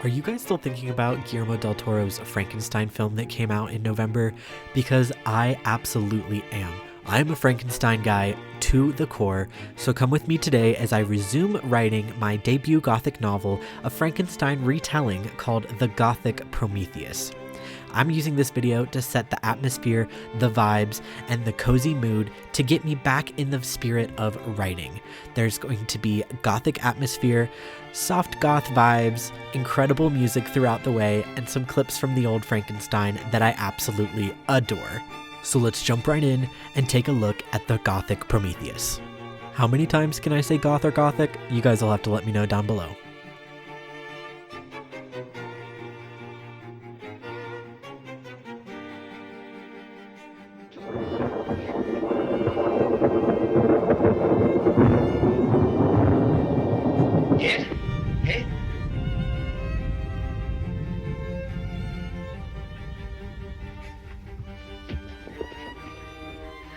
Are you guys still thinking about Guillermo del Toro's Frankenstein film that came out in November? Because I absolutely am. I'm a Frankenstein guy to the core, so come with me today as I resume writing my debut Gothic novel, a Frankenstein retelling called The Gothic Prometheus. I'm using this video to set the atmosphere, the vibes, and the cozy mood to get me back in the spirit of writing. There's going to be Gothic atmosphere, soft goth vibes, incredible music throughout the way, and some clips from the old Frankenstein that I absolutely adore. So let's jump right in and take a look at the Gothic Prometheus. How many times can I say goth or gothic? You guys will have to let me know down below. Yes? Eh?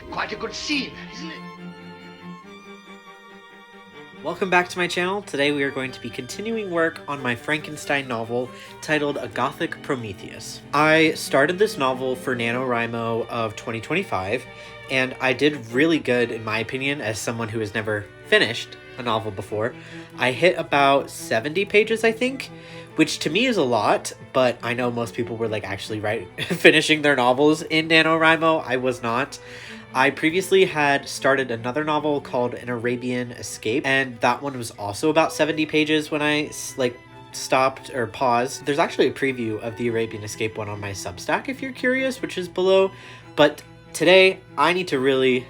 Quite a good scene, isn't it? Welcome back to my channel. Today we are going to be continuing work on my Frankenstein novel titled A Gothic Prometheus. I started this novel for NaNoWriMo of 2025, and I did really good in my opinion as someone who has never finished a novel before. I hit about 70 pages, I think, which to me is a lot, but I know most people were like actually finishing their novels in NaNoWriMo. I was not. I previously had started another novel called An Arabian Escape, and that one was also about 70 pages when I stopped or paused. There's actually a preview of the Arabian Escape one on my Substack if you're curious, which is below. But today I need to really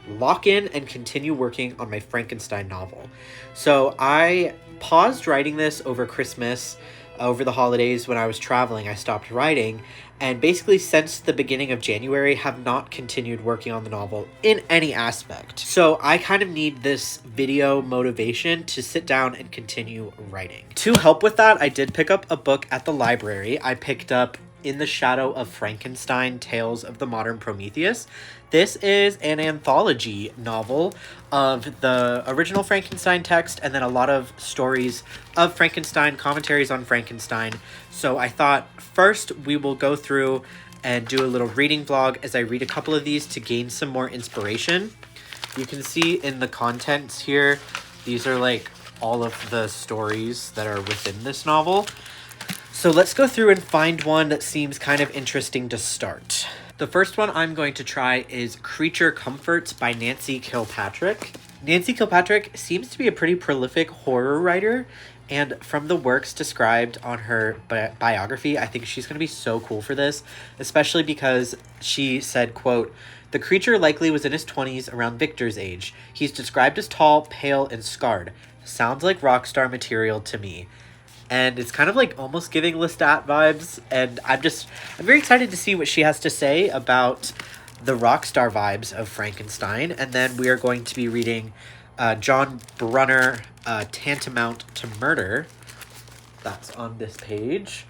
lock in and continue working on my Frankenstein novel. So I paused writing this over Christmas, over the holidays when I was traveling. I stopped writing, and basically since the beginning of January have not continued working on the novel in any aspect. So I kind of need this video motivation to sit down and continue writing. To help with that, I did pick up a book at the library. I picked up In the Shadow of Frankenstein, Tales of the Modern Prometheus. This is an anthology novel of the original Frankenstein text and then a lot of stories of Frankenstein, commentaries on Frankenstein. So I thought first we will go through and do a little reading vlog as I read a couple of these to gain some more inspiration. You can see in the contents here, these are like all of the stories that are within this novel. So let's go through and find one that seems kind of interesting to start. The first one I'm going to try is Creature Comforts by Nancy Kilpatrick. Nancy Kilpatrick seems to be a pretty prolific horror writer, and from the works described on her biography, I think she's going to be so cool for this, especially because she said, quote, "The creature likely was in his 20s around Victor's age. He's described as tall, pale, and scarred. Sounds like rock star material to me." And it's kind of like almost giving Lestat vibes. And I'm very excited to see what she has to say about the rock star vibes of Frankenstein. And then we are going to be reading John Brunner, Tantamount to Murder. That's on this page.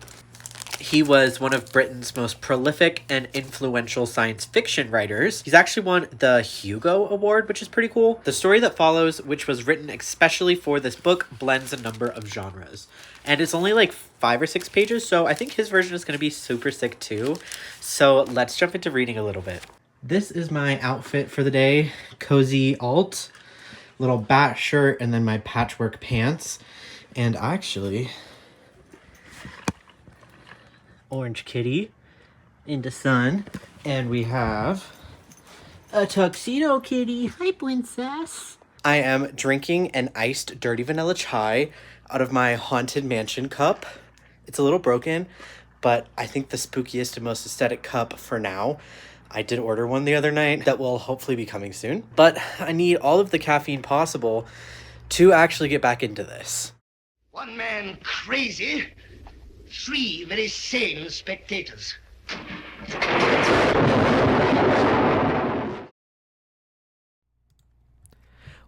He was one of Britain's most prolific and influential science fiction writers. He's actually won the Hugo Award, which is pretty cool. The story that follows, which was written especially for this book, blends a number of genres. And it's only like 5 or 6 pages, so I think his version is going to be super sick too. So let's jump into reading a little bit. This is my outfit for the day. Cozy alt, little bat shirt, and then my patchwork pants. And actually, orange kitty in the sun, and we have a tuxedo kitty. Hi, princess. I am drinking an iced dirty vanilla chai out of my Haunted Mansion cup. It's a little broken, but I think the spookiest and most aesthetic cup for now. I did order one the other night that will hopefully be coming soon, but I need all of the caffeine possible to actually get back into this. One man crazy, 3 very sane spectators.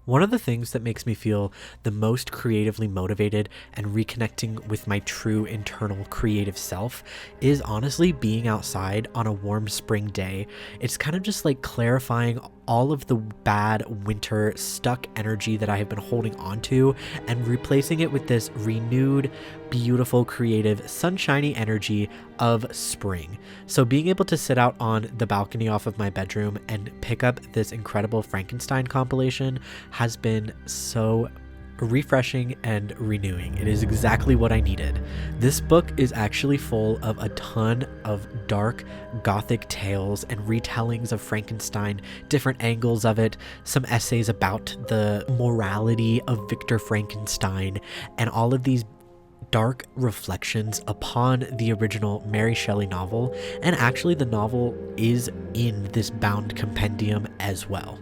One of the things that makes me feel the most creatively motivated and reconnecting with my true internal creative self is honestly being outside on a warm spring day. It's kind of just like clarifying all of the bad winter stuck energy that I have been holding onto and replacing it with this renewed, beautiful, creative, sunshiny energy of spring. So being able to sit out on the balcony off of my bedroom and pick up this incredible Frankenstein compilation has been so refreshing and renewing. It is exactly what I needed. This book is actually full of a ton of dark gothic tales and retellings of Frankenstein, different angles of it, some essays about the morality of Victor Frankenstein, and all of these dark reflections upon the original Mary Shelley novel. And actually the novel is in this bound compendium as well.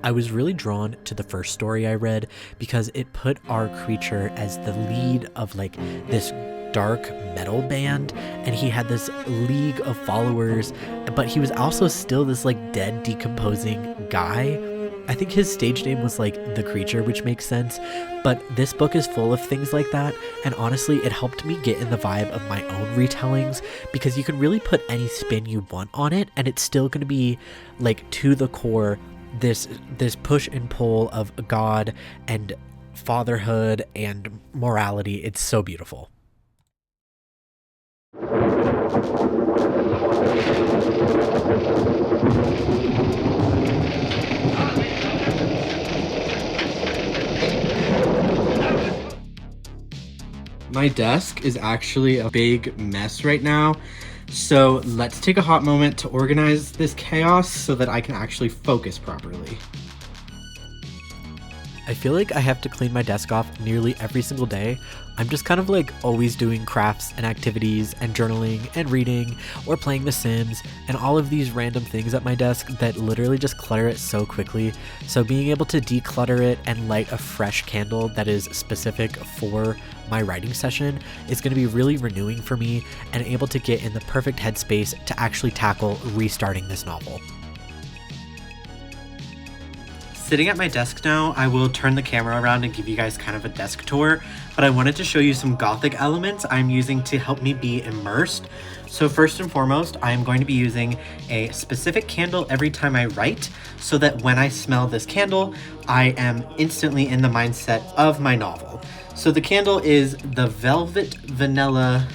I was really drawn to the first story I read because it put our creature as the lead of like this dark metal band, and he had this league of followers, but he was also still this like dead, decomposing guy. I think his stage name was like The Creature, which makes sense, but this book is full of things like that, and honestly it helped me get in the vibe of my own retellings because you can really put any spin you want on it and it's still going to be like to the core this push and pull of God and fatherhood and morality. It's so beautiful. My desk is actually a big mess right now. So let's take a hot moment to organize this chaos so that I can actually focus properly. I feel like I have to clean my desk off nearly every single day. I'm just kind of like always doing crafts and activities and journaling and reading or playing The Sims and all of these random things at my desk that literally just clutter it so quickly. So being able to declutter it and light a fresh candle that is specific for my writing session is going to be really renewing for me and able to get in the perfect headspace to actually tackle restarting this novel. Sitting at my desk now, I will turn the camera around and give you guys kind of a desk tour, but I wanted to show you some Gothic elements I'm using to help me be immersed. So first and foremost, I am going to be using a specific candle every time I write so that when I smell this candle, I am instantly in the mindset of my novel. So the candle is the Velvet Vanilla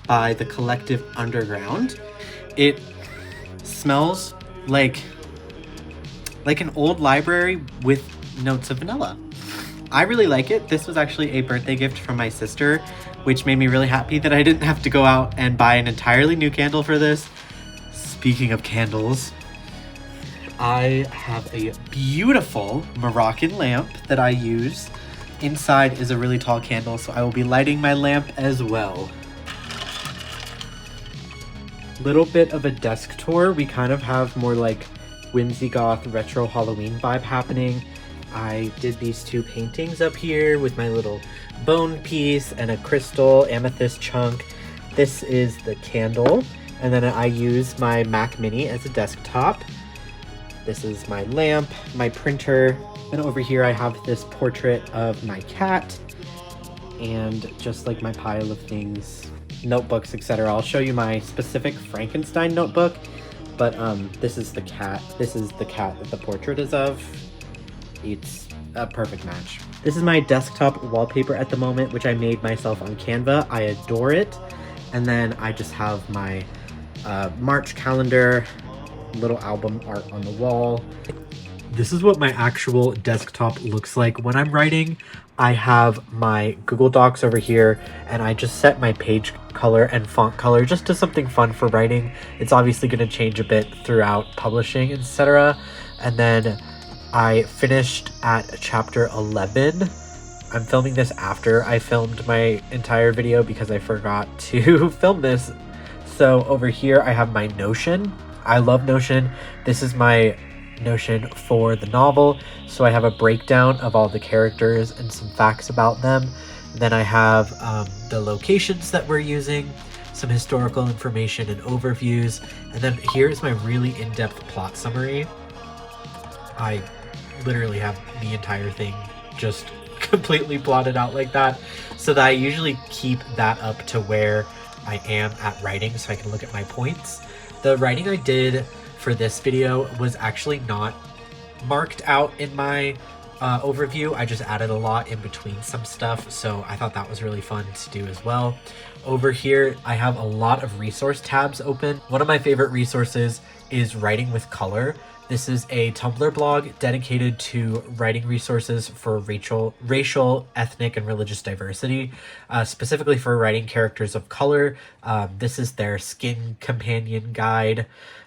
by the Collective Underground. It smells like an old library with notes of vanilla. I really like it. This was actually a birthday gift from my sister, which made me really happy that I didn't have to go out and buy an entirely new candle for this. Speaking of candles, I have a beautiful Moroccan lamp that I use. Inside is a really tall candle, so I will be lighting my lamp as well. Little bit of a desk tour. We kind of have more like whimsy goth retro Halloween vibe happening. I did these two paintings up here with my little bone piece and a crystal amethyst chunk. This is the candle, and then I use my Mac Mini as a desktop. This is my lamp, my printer, and over here I have this portrait of my cat and just like my pile of things, notebooks, etc. I'll show you my specific Frankenstein notebook. But this is the cat. This is the cat that the portrait is of. It's a perfect match. This is my desktop wallpaper at the moment, which I made myself on Canva. I adore it. And then I just have my March calendar, little album art on the wall. This is what my actual desktop looks like when I'm writing. I have my Google Docs over here, and I just set my page color and font color just to something fun for writing. It's obviously going to change a bit throughout publishing, etc. And then I finished at chapter 11. I'm filming this after I filmed my entire video because I forgot to film this. So over here I have my Notion. I love Notion. This is my Notion for the novel, so I have a breakdown of all the characters and some facts about them. Then I have the locations that we're using, some historical information and overviews, and then here's my really in-depth plot summary. I literally have the entire thing just completely plotted out like that, so that I usually keep that up to where I am at writing so I can look at my points. The writing I did for this video was actually not marked out in my overview. I just added a lot in between some stuff, so I thought that was really fun to do as well. Over here, I have a lot of resource tabs open. One of my favorite resources is Writing with Color. This is a Tumblr blog dedicated to writing resources for racial, ethnic, and religious diversity, specifically for writing characters of color. This is their skin companion guide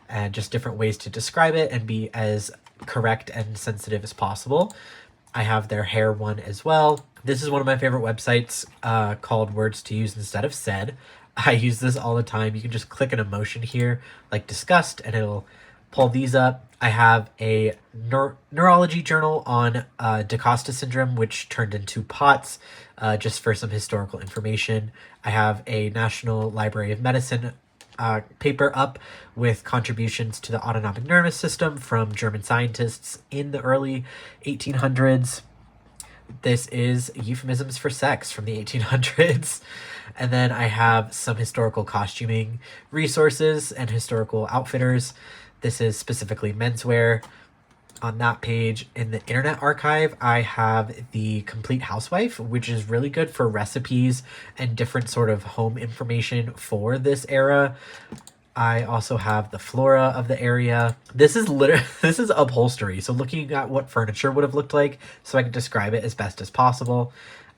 and just different ways to describe it and be as correct and sensitive as possible. I have their hair one as well. This is one of my favorite websites called Words to Use Instead of Said. I use this all the time. You can just click an emotion here, like disgust, and it'll pull these up. I have a neurology journal on DaCosta syndrome, which turned into POTS, just for some historical information. I have a National Library of Medicine paper up with contributions to the autonomic nervous system from German scientists in the early 1800s. This is Euphemisms for Sex from the 1800s. And then I have some historical costuming resources and historical outfitters. This is specifically menswear. On that page in the Internet Archive, I have the Complete Housewife, which is really good for recipes and different sort of home information for this era. I also have the flora of the area. This is upholstery, so looking at what furniture would have looked like so I can describe it as best as possible.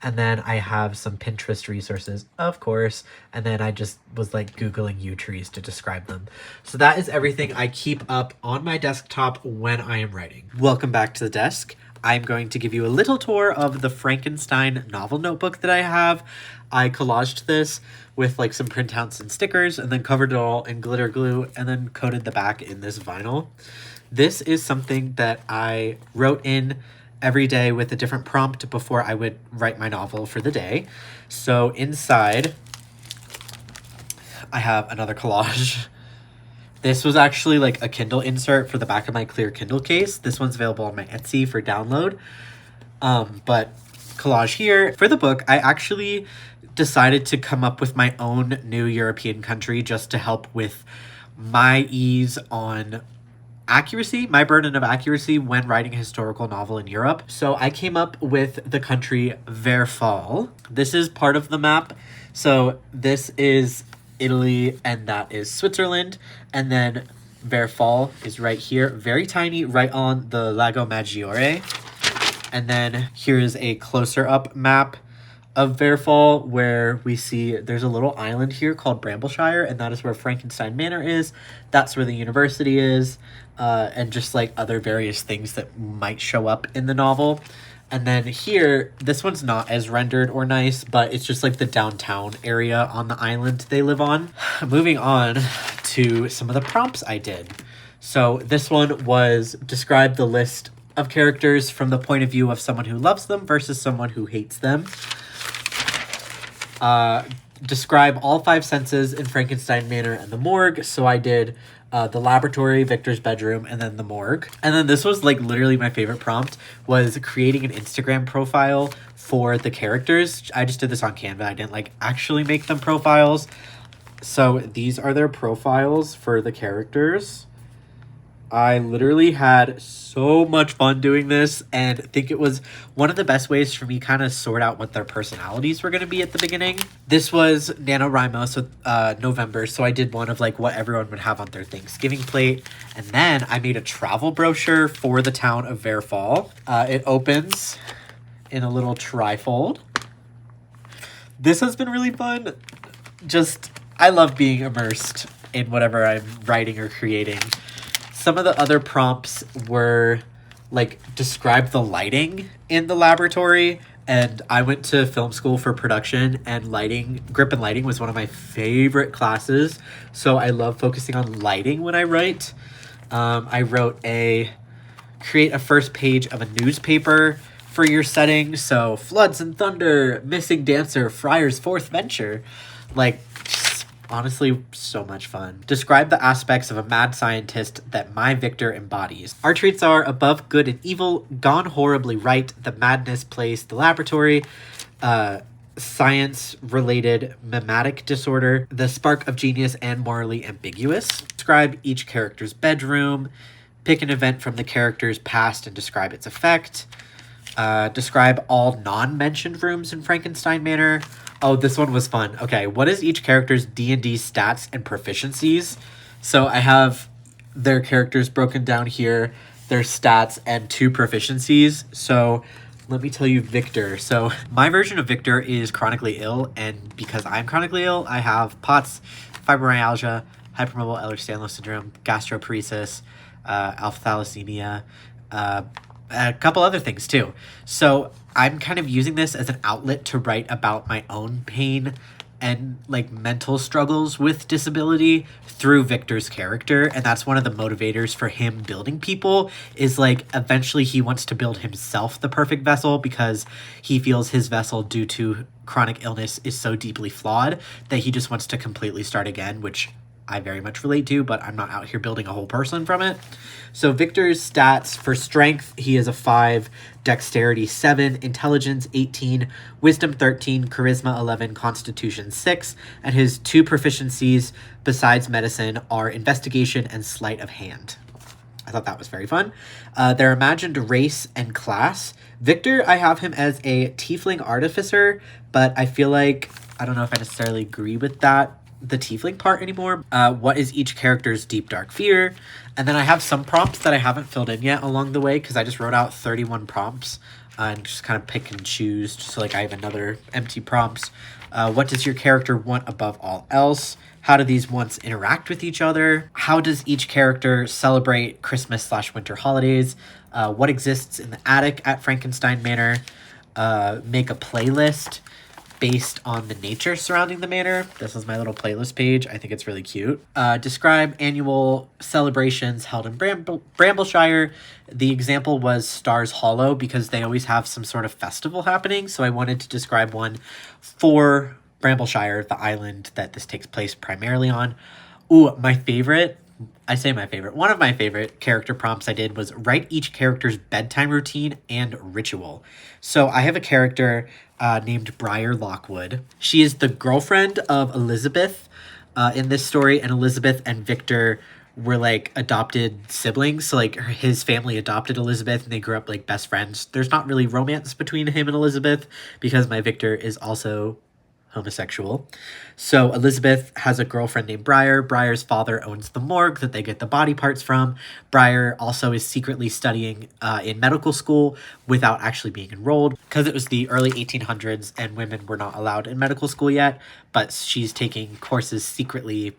And then I have some Pinterest resources, of course. And then I just was like Googling yew trees to describe them. So that is everything I keep up on my desktop when I am writing. Welcome back to the desk. I'm going to give you a little tour of the Frankenstein novel notebook that I have. I collaged this with like some printouts and stickers and then covered it all in glitter glue and then coated the back in this vinyl. This is something that I wrote in every day with a different prompt before I would write my novel for the day. So inside, I have another collage. This was actually like a Kindle insert for the back of my clear Kindle case. This one's available on my Etsy for download. But collage here. For the book, I actually decided to come up with my own new European country just to help with my ease on accuracy, my burden of accuracy when writing a historical novel in Europe. So I came up with the country Verfall. This is part of the map. So this is Italy and that is Switzerland. And then Verfall is right here, very tiny, right on the Lago Maggiore. And then here is a closer up map of Verfall where we see there's a little island here called Brambleshire, and that is where Frankenstein Manor is. That's where the university is, and just like other various things that might show up in the novel. And then here, this one's not as rendered or nice, but it's just like the downtown area on the island they live on. Moving on to some of the prompts I did. So this one was describe the list of characters from the point of view of someone who loves them versus someone who hates them. Describe all 5 senses in Frankenstein Manor and the morgue. So I did the laboratory, Victor's bedroom, and then the morgue. And then this was like literally my favorite prompt, was creating an Instagram profile for the characters. I just did this on Canva. I didn't like actually make them profiles. So these are their profiles for the characters. I literally had so much fun doing this and think it was one of the best ways for me kind of sort out what their personalities were going to be at the beginning. This was NaNoWriMo, so November, so I did one of like what everyone would have on their Thanksgiving plate. And then I made a travel brochure for the town of Verfall. It opens in a little trifold. This has been really fun. I love being immersed in whatever I'm writing or creating. Some of the other prompts were like describe the lighting in the laboratory, and I went to film school for production, and grip and lighting was one of my favorite classes. So I love focusing on lighting when I write. I wrote create a first page of a newspaper for your setting. So floods and thunder, missing dancer, Friar's fourth venture. Like, honestly, so much fun. Describe the aspects of a mad scientist that my Victor embodies. Our traits are above good and evil, gone horribly right, the madness place, the laboratory, science-related mimetic disorder, the spark of genius, and morally ambiguous. Describe each character's bedroom, Pick an event from the character's past and describe its effect. Describe all non-mentioned rooms in Frankenstein Manor. Oh, this one was fun. Okay, what is each character's D&D stats and proficiencies? So I have their characters broken down here, their stats, and 2 proficiencies. So let me tell you Victor. So my version of Victor is chronically ill, and because I'm chronically ill, I have POTS, fibromyalgia, hypermobile Ehlers-Danlos syndrome, gastroparesis, alpha thalassemia, a couple other things too. So I'm kind of using this as an outlet to write about my own pain and like mental struggles with disability through Victor's character. And that's one of the motivators for him building people, is like eventually he wants to build himself the perfect vessel because he feels his vessel, due to chronic illness, is so deeply flawed that he just wants to completely start again, which I very much relate to, but I'm not out here building a whole person from it. So Victor's stats: for strength, he is a 5, dexterity 7, intelligence 18, wisdom 13, charisma 11, constitution 6, and his 2 proficiencies besides medicine are investigation and sleight of hand. I thought that was very fun. Their imagined race and class. Victor, I have him as a tiefling artificer, but I feel like, I don't know if I necessarily agree with that, the tiefling part anymore. What is each character's deep dark fear? And then I have some prompts that I haven't filled in yet along the way, because I just wrote out 31 prompts and just kind of pick and choose. So like I have another empty prompts. What does your character want above all else? How do these wants interact with each other? How does each character celebrate Christmas/winter holidays? What exists in the attic at Frankenstein Manor? Make a playlist based on the nature surrounding the manor. This is my little playlist page. I think it's really cute. Describe annual celebrations held in Brambleshire. The example was Stars Hollow because they always have some sort of festival happening. So I wanted to describe one for Brambleshire, the island that this takes place primarily on. Ooh, my favorite. I say my favorite. One of my favorite character prompts I did was write each character's bedtime routine and ritual. So I have a character named Briar Lockwood. She is the girlfriend of Elizabeth in this story, and Elizabeth and Victor were like adopted siblings. So like his family adopted Elizabeth and they grew up like best friends. There's not really romance between him and Elizabeth because my Victor is also homosexual. So Elizabeth has a girlfriend named Briar. Briar's father owns the morgue that they get the body parts from. Briar also is secretly studying in medical school without actually being enrolled because it was the early 1800s and women were not allowed in medical school yet, but she's taking courses secretly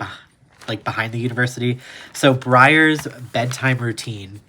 behind the university. So Briar's bedtime routine.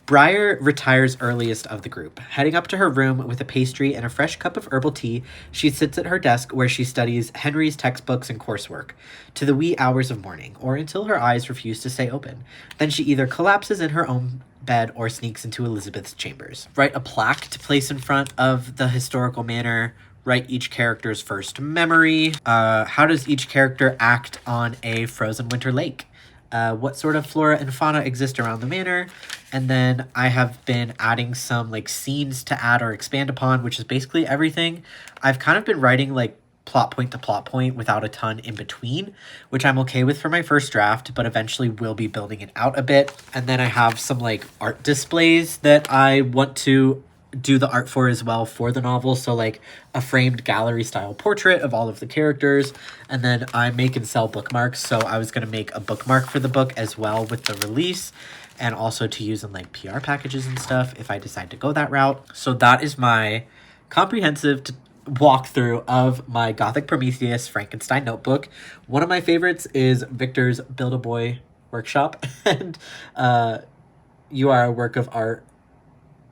Briar retires earliest of the group. Heading up to her room with a pastry and a fresh cup of herbal tea, she sits at her desk where she studies Henry's textbooks and coursework to the wee hours of morning, or until her eyes refuse to stay open. Then she either collapses in her own bed or sneaks into Elizabeth's chambers. Write a plaque to place in front of the historical manor. Write each character's first memory. How does each character act on a frozen winter lake? What sort of flora and fauna exist around the manor? And then I have been adding some like scenes to add or expand upon, which is basically everything. I've kind of been writing like plot point to plot point without a ton in between, which I'm okay with for my first draft, but eventually will be building it out a bit. And then I have some like art displays that I want to do the art for as well for the novel. So like a framed gallery style portrait of all of the characters. And then I make and sell bookmarks. So I was going to make a bookmark for the book as well with the release, and also to use in like PR packages and stuff if I decide to go that route. So that is my comprehensive walkthrough of my Gothic Prometheus Frankenstein notebook. One of my favorites is Victor's Build-A-Boy workshop. And you are a work of art,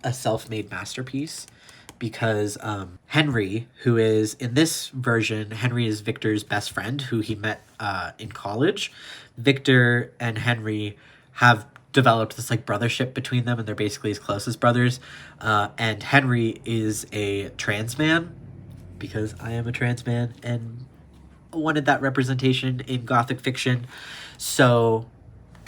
a self-made masterpiece, because Henry, who is in this version, Henry is Victor's best friend who he met in college. Victor and Henry have developed this like brothership between them, and they're basically as close as brothers. And Henry is a trans man, because I am a trans man and wanted that representation in Gothic fiction. So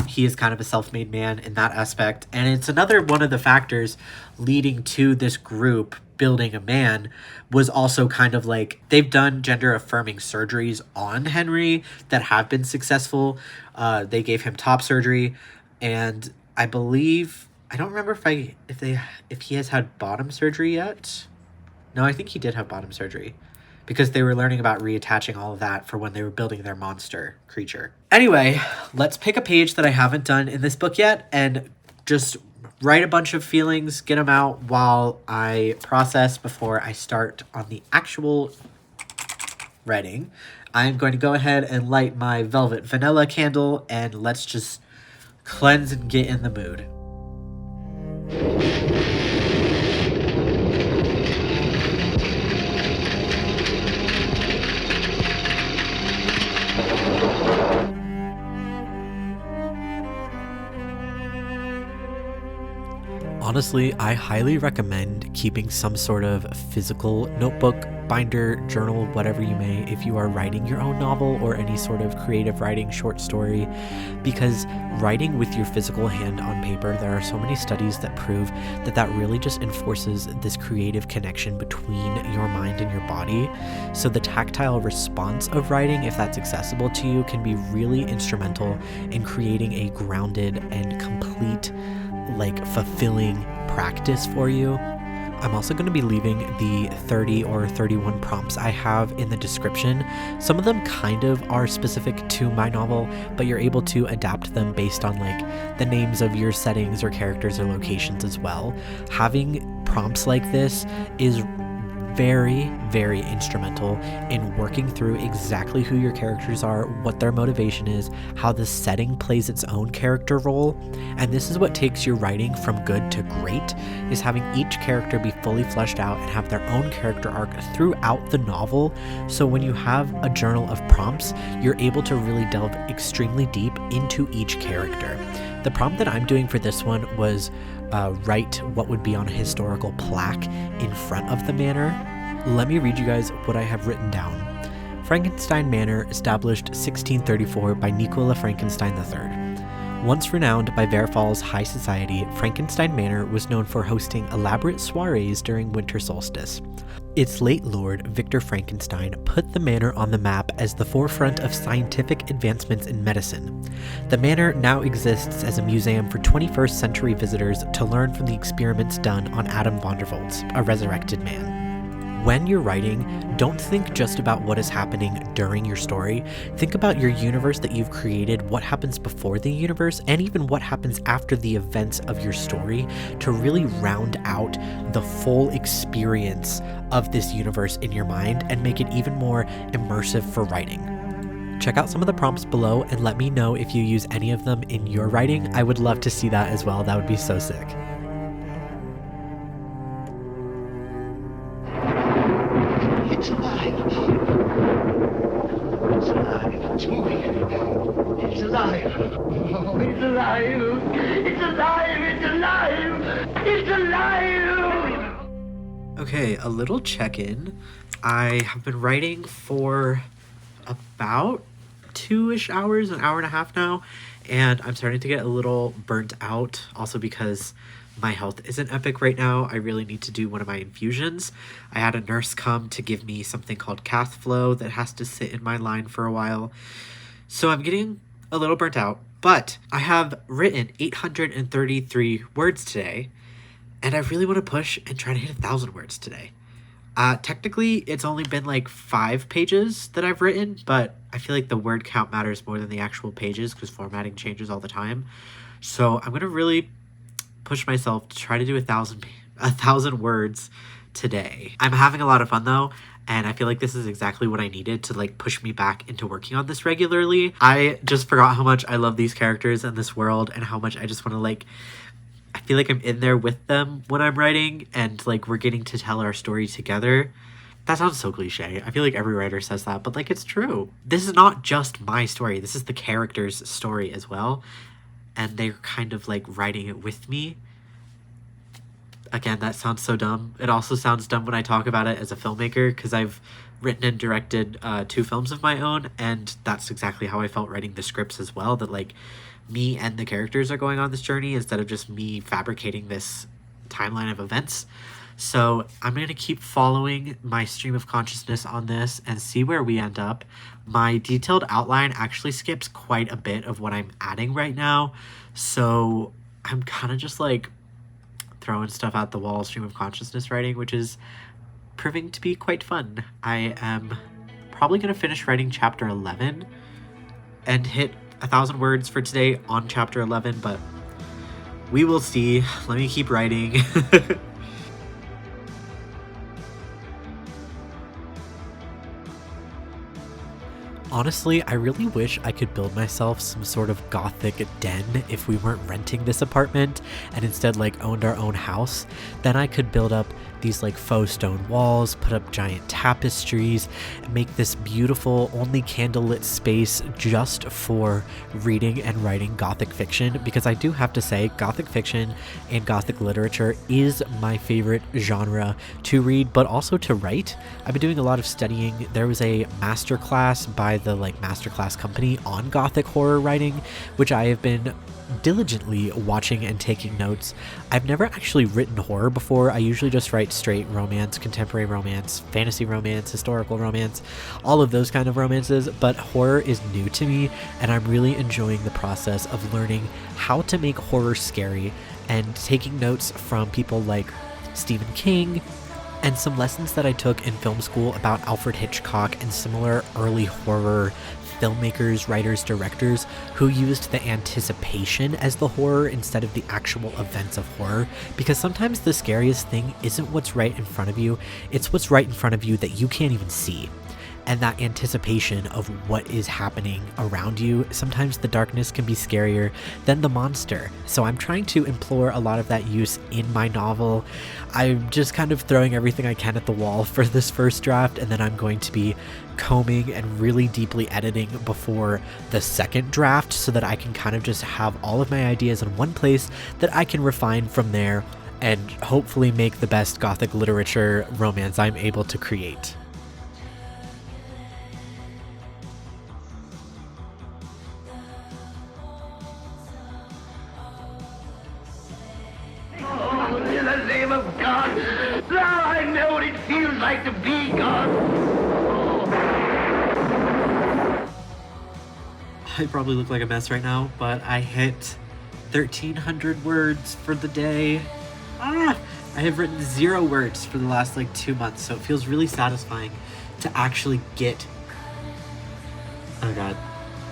he is kind of a self-made man in that aspect. And it's another one of the factors leading to this group building a man, was also kind of like they've done gender affirming surgeries on Henry that have been successful. They gave him top surgery, and I believe, I don't remember if he has had bottom surgery yet. No, I think he did have bottom surgery because they were learning about reattaching all of that for when they were building their monster creature. Anyway, let's pick a page that I haven't done in this book yet and just write a bunch of feelings, get them out while I process before I start on the actual writing. I'm going to go ahead and light my velvet vanilla candle and let's just cleanse and get in the mood. Honestly, I highly recommend keeping some sort of physical notebook, binder, journal, whatever you may, if you are writing your own novel or any sort of creative writing short story, because writing with your physical hand on paper, there are so many studies that prove that that really just enforces this creative connection between your mind and your body. So the tactile response of writing, if that's accessible to you, can be really instrumental in creating a grounded and complete, fulfilling practice for you. I'm also going to be leaving the 30 or 31 prompts I have in the description. Some of them kind of are specific to my novel, but you're able to adapt them based on the names of your settings or characters or locations as well. Having prompts like this is very, very instrumental in working through exactly who your characters are, what their motivation is, how the setting plays its own character role. And this is what takes your writing from good to great, is having each character be fully fleshed out and have their own character arc throughout the novel. So when you have a journal of prompts, you're able to really delve extremely deep into each character. The prompt that I'm doing for this one was write what would be on a historical plaque in front of the manor. Let me read you guys what I have written down. Frankenstein Manor, established 1634 by Nicola Frankenstein III. Once renowned by Verfall's high society, Frankenstein Manor was known for hosting elaborate soirees during winter solstice. Its late lord, Victor Frankenstein, put the manor on the map as the forefront of scientific advancements in medicine. The manor now exists as a museum for 21st century visitors to learn from the experiments done on Adam Vondervoldts, a resurrected man. When you're writing, don't think just about what is happening during your story. Think about your universe that you've created, what happens before the universe, and even what happens after the events of your story to really round out the full experience of this universe in your mind and make it even more immersive for writing. Check out some of the prompts below and let me know if you use any of them in your writing. I would love to see that as well. That would be so sick. It's alive. It's alive. It's moving. It's alive. Oh, it's alive. It's alive. It's alive. It's alive. Okay, a little check-in. I have been writing for about 2-ish hours, an hour and a half now, and I'm starting to get a little burnt out, also because my health isn't epic right now. I really need to do one of my infusions. I had a nurse come to give me something called cath flow that has to sit in my line for a while. So I'm getting a little burnt out, but I have written 833 words today, and I really want to push and try to hit 1,000 words today. Technically, it's only been 5 pages that I've written, but I feel like the word count matters more than the actual pages because formatting changes all the time. So I'm going to really push myself to try to do 1,000 words today. I'm having a lot of fun though, and I feel like this is exactly what I needed to push me back into working on this regularly. I just forgot how much I love these characters and this world and how much I just want to I feel like I'm in there with them when I'm writing and we're getting to tell our story together. That sounds so cliche. I feel like every writer says that, but it's true. This is not just my story. This is the character's story as well. And they're kind of writing it with me. Again, that sounds so dumb. It also sounds dumb when I talk about it as a filmmaker because I've written and directed 2 films of my own, and that's exactly how I felt writing the scripts as well, that me and the characters are going on this journey instead of just me fabricating this timeline of events. So I'm going to keep following my stream of consciousness on this and see where we end up. My detailed outline actually skips quite a bit of what I'm adding right now. So I'm kind of just like throwing stuff out the wall, stream of consciousness writing, which is proving to be quite fun. I am probably going to finish writing chapter 11 and hit 1,000 words for today on chapter 11, but we will see. Let me keep writing. Honestly, I really wish I could build myself some sort of gothic den if we weren't renting this apartment and instead like owned our own house. Then I could build up these like faux stone walls, put up giant tapestries, and make this beautiful only candlelit space just for reading and writing gothic fiction, because I do have to say gothic fiction and gothic literature is my favorite genre to read, but also to write. I've been doing a lot of studying. There was a masterclass by the like masterclass company on gothic horror writing, which I have been diligently watching and taking notes. I've never actually written horror before. I usually just write straight romance, contemporary romance, fantasy romance, historical romance, all of those kind of romances, but horror is new to me, and I'm really enjoying the process of learning how to make horror scary and taking notes from people like Stephen King and some lessons that I took in film school about Alfred Hitchcock and similar early horror filmmakers, writers, directors who used the anticipation as the horror instead of the actual events of horror, because sometimes the scariest thing isn't what's right in front of you, it's what's right in front of you that you can't even see. And that anticipation of what is happening around you, sometimes the darkness can be scarier than the monster. So I'm trying to implore a lot of that use in my novel. I'm just kind of throwing everything I can at the wall for this first draft, and then I'm going to be combing and really deeply editing before the second draft so that I can kind of just have all of my ideas in one place that I can refine from there and hopefully make the best gothic literature romance I'm able to create. In the name of God, now I know what it feels like to be God. I probably look like a mess right now, but I hit 1,300 words for the day. I have written 0 words for the last like 2 months, so it feels really satisfying to actually get... Oh god,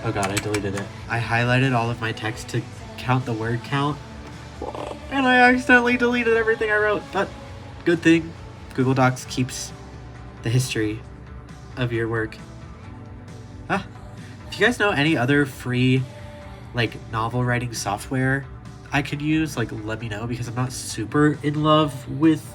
I deleted it. I highlighted all of my text to count the word count, and I accidentally deleted everything I wrote, but good thing Google Docs keeps the history of your work. If you guys know any other free like novel writing software I could use, like let me know, because I'm not super in love with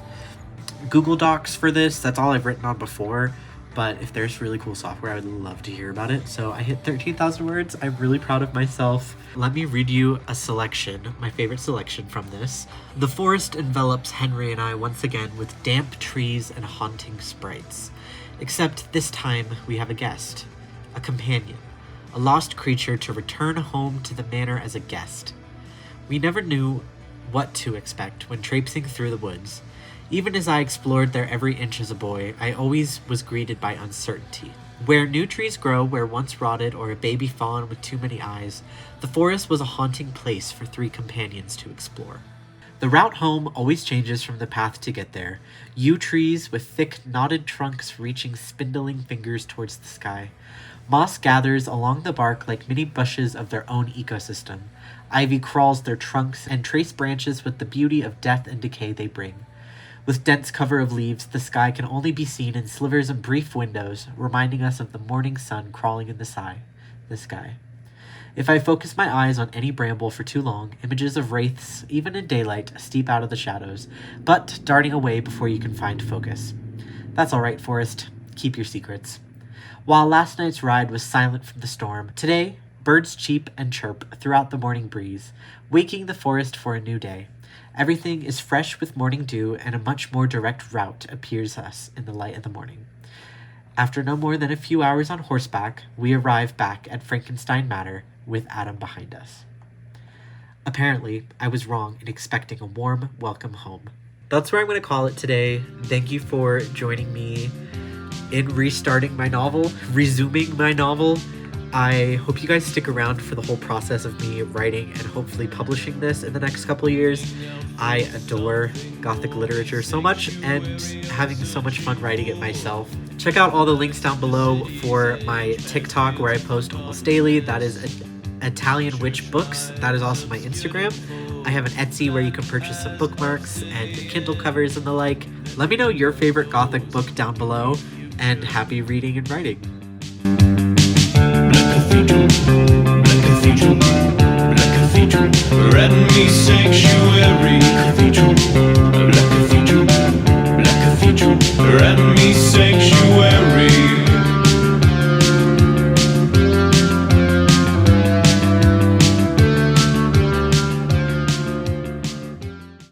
Google Docs for this. That's all I've written on before, but if there's really cool software, I would love to hear about it. So I hit 13,000 words. I'm really proud of myself. Let me read you a selection, my favorite selection from this. The forest envelops Henry and I once again with damp trees and haunting sprites. Except this time we have a guest, a companion, a lost creature to return home to the manor as a guest. We never knew what to expect when traipsing through the woods. Even as I explored their every inch as a boy, I always was greeted by uncertainty. Where new trees grow where once rotted or a baby fawn with too many eyes, the forest was a haunting place for 3 companions to explore. The route home always changes from the path to get there. Yew trees with thick, knotted trunks reaching spindling fingers towards the sky. Moss gathers along the bark like mini bushes of their own ecosystem. Ivy crawls their trunks and trace branches with the beauty of death and decay they bring. With dense cover of leaves, the sky can only be seen in slivers of brief windows, reminding us of the morning sun crawling in the sky. If I focus my eyes on any bramble for too long, images of wraiths, even in daylight, steep out of the shadows, but darting away before you can find focus. That's all right, forest. Keep your secrets. While last night's ride was silent from the storm, today, birds cheep and chirp throughout the morning breeze, waking the forest for a new day. Everything is fresh with morning dew, and a much more direct route appears us in the light of the morning. After no more than a few hours on horseback, we arrive back at Frankenstein Manor with Adam behind us. Apparently, I was wrong in expecting a warm welcome home. That's where I'm going to call it today. Thank you for joining me in restarting my novel, resuming my novel. I hope you guys stick around for the whole process of me writing and hopefully publishing this in the next couple of years. I adore Gothic literature so much and having so much fun writing it myself. Check out all the links down below for my TikTok where I post almost daily. That is Italian Witch Books. That is also my Instagram. I have an Etsy where you can purchase some bookmarks and Kindle covers and the like. Let me know your favorite Gothic book down below, and happy reading and writing. Cathedral.